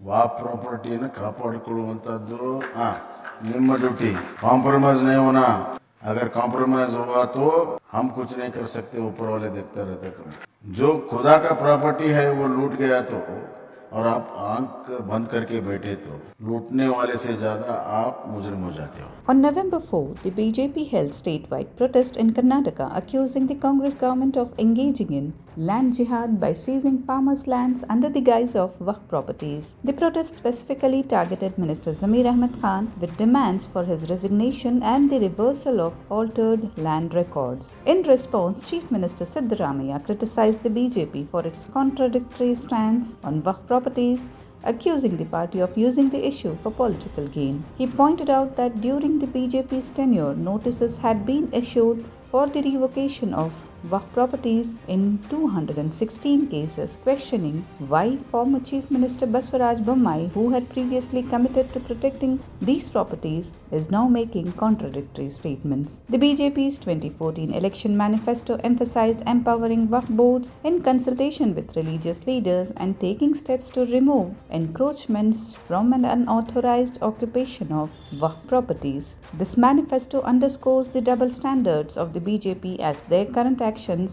Walk ಪ್ರಾಪರ್ಟಿಯನ್ನು ಕಾಪಾಡಿಕೊಳ್ಳುವಂಥದ್ದು ನಿಮ್ಮ ಡ್यूटी। Compromise नहीं होना, अगर कॉम्प्रोमाइज हुआ तो हम कुछ नहीं कर सकते, ऊपर वाले देखते रहते। तो जो खुदा का प्रॉपर्टी है वो लूट गया तो, और आप आंख बंद करके बैठे तो लूटने वाले से ज्यादा आप मुजरिम हो जाते हो। On November 4, the BJP held statewide protest in Karnataka accusing the Congress government of engaging in land jihad by seizing farmers' lands under the guise of Waqf properties. The protest specifically targeted Minister Zamir Ahmed Khan with demands for his resignation and the reversal of altered land records. In response, Chief Minister Siddaramaiah criticized the BJP for its contradictory stance on Waqf properties, accusing the party of using the issue for political gain. He pointed out that during the BJP's tenure, notices had been issued for the revocation of Waqf properties in 216 cases, questioning why former Chief Minister Baswaraj Bommai, who had previously committed to protecting these properties, is now making contradictory statements. The BJP's 2014 election manifesto emphasized empowering Waqf boards in consultation with religious leaders and taking steps to remove encroachments from an unauthorized occupation of Waqf properties. This manifesto underscores the double standards of the BJP as their current actions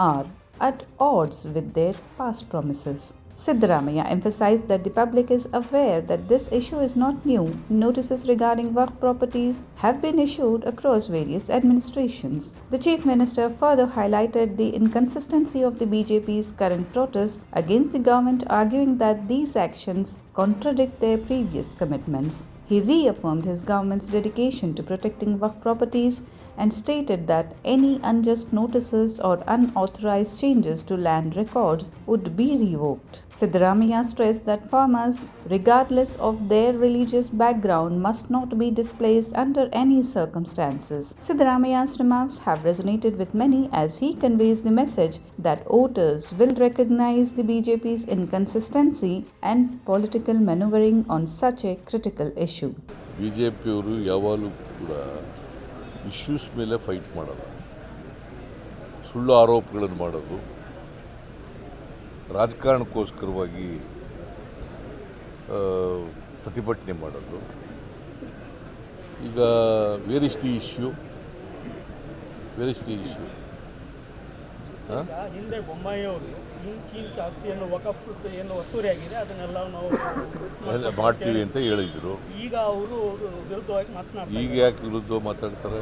are at odds with their past promises. Siddaramaiah emphasized that the public is aware that this issue is not new. Notices regarding Waqf properties have been issued across various administrations. The Chief Minister further highlighted the inconsistency of the BJP's current protests against the government, arguing that these actions contradict their previous commitments. He reaffirmed his government's dedication to protecting Waqf properties and stated that any unjust notices or unauthorized changes to land records would be revoked. Siddaramaiah stressed that farmers, regardless of their religious background, must not be displaced under any circumstances. Siddaramaiah's remarks have resonated with many as he conveys the message that voters will recognize the BJP's inconsistency and political maneuvering on such a critical issue. ಬಿಜೆಪಿಯವರು ಯಾವಾಗಲೂ ಕೂಡ issues ಮೇಲೆ fight ಮಾಡಲ್ಲ, ಸುಳ್ಳು ಆರೋಪಗಳನ್ನು ಮಾಡೋದು, ರಾಜಕಾರಣಕ್ಕೋಸ್ಕರವಾಗಿ ಪ್ರತಿಭಟನೆ ಮಾಡೋದು. ಈಗ ವೇರ್ ಇಸ್ ದಿ ಇಶ್ಯೂ? ಹಿಂದೆ ಬೊಮ್ಮಾಯಿ ಅವರು ಇಂಚಿಂಚು ಆಸ್ತಿಯನ್ನು ವಕಫ್ ಏನು ಒತ್ತುವರಿಯಾಗಿದೆ ಅದನ್ನೆಲ್ಲ ನಾವು ಮಾಡ್ತೀವಿ ಅಂತ ಹೇಳಿದರು. ಈಗ ಅವರು ವಿರುದ್ಧವಾಗಿ ಮಾತನಾಡ್ತಾರೆ. ಈಗ ಯಾಕೆ ವಿರುದ್ಧ ಮಾತಾಡ್ತಾರೆ?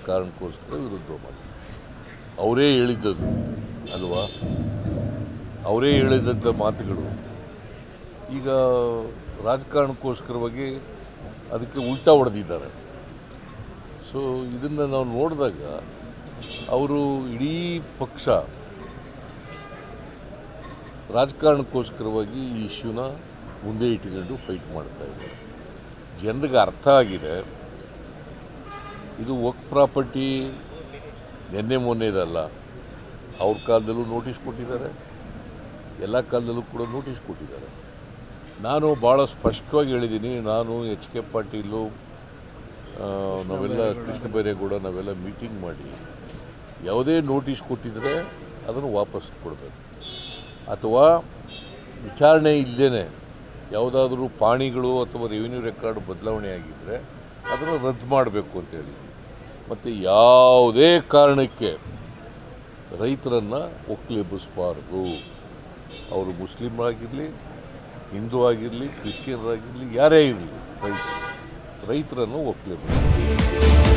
ಕಾರಣಕ್ಕೋಸ್ಕರ ವಿರುದ್ಧ ಮಾತಾಡ್ತಾರೆ. ಅವರೇ ಹೇಳಿದ್ದದು ಅಲ್ವಾ? ಅವರೇ ಹೇಳಿದಂಥ ಮಾತುಗಳು ಈಗ ರಾಜಕಾರಣಕ್ಕೋಸ್ಕರವಾಗಿ ಅದಕ್ಕೆ ಉಲ್ಟಾ ಹೊಡೆದಿದ್ದಾರೆ. ಸೊ ಇದನ್ನು ನಾವು ನೋಡಿದಾಗ ಅವರು ಇಡೀ ಪಕ್ಷ ರಾಜಕಾರಣಕ್ಕೋಸ್ಕರವಾಗಿ ಈ ಇಶ್ಯೂನ ಮುಂದೆ ಇಟ್ಕೊಂಡು ಫೈಟ್ ಮಾಡ್ತಾಯಿದ್ದಾರೆ. ಜನರಿಗೆ ಅರ್ಥ ಆಗಿದೆ ಇದು ವಕ್ಫ್ ಪ್ರಾಪರ್ಟಿ ನಿನ್ನೆ ಮೊನ್ನೆದಲ್ಲ. ಅವ್ರ ಕಾಲದಲ್ಲೂ ನೋಟಿಸ್ ಕೊಟ್ಟಿದ್ದಾರೆ, ಎಲ್ಲ ಕಾಲದಲ್ಲೂ ಕೂಡ ನೋಟಿಸ್ ಕೊಟ್ಟಿದ್ದಾರೆ. ನಾನು ಭಾಳ ಸ್ಪಷ್ಟವಾಗಿ ಹೇಳಿದ್ದೀನಿ. ನಾನು ಎಚ್ ಕೆ ಪಾಟೀಲು, ನಾವೆಲ್ಲ ಕೃಷ್ಣ ಬೈರೇಗೌಡ ನಾವೆಲ್ಲ ಮೀಟಿಂಗ್ ಮಾಡಿ ಯಾವುದೇ ನೋಟಿಸ್ ಕೊಟ್ಟಿದ್ರೆ ಅದನ್ನು ವಾಪಸ್ ಕೊಡಬೇಕು, ಅಥವಾ ವಿಚಾರಣೆ ಇಲ್ಲದೇ ಯಾವುದಾದ್ರೂ ಪಾಣಿಗಳು ಅಥವಾ ರೆವಿನ್ಯೂ ರೆಕಾರ್ಡ್ ಬದಲಾವಣೆ ಆಗಿದ್ದರೆ ಅದನ್ನು ರದ್ದು ಮಾಡಬೇಕು ಅಂತೇಳಿ. ಮತ್ತು ಯಾವುದೇ ಕಾರಣಕ್ಕೆ ರೈತರನ್ನು ಒಕ್ಕಲೆಬ್ಬಿಸಬಾರ್ದು. ಅವರು ಮುಸ್ಲಿಮರಾಗಿರಲಿ, ಹಿಂದೂ ಆಗಿರಲಿ, ಕ್ರಿಶ್ಚಿಯನ್ರಾಗಿರಲಿ, ಯಾರೇ ಇರಲಿ, ರೈತರನ್ನು ಒಕ್ಕಲೆಬ್ಬಿಸಬಾರ್ದು.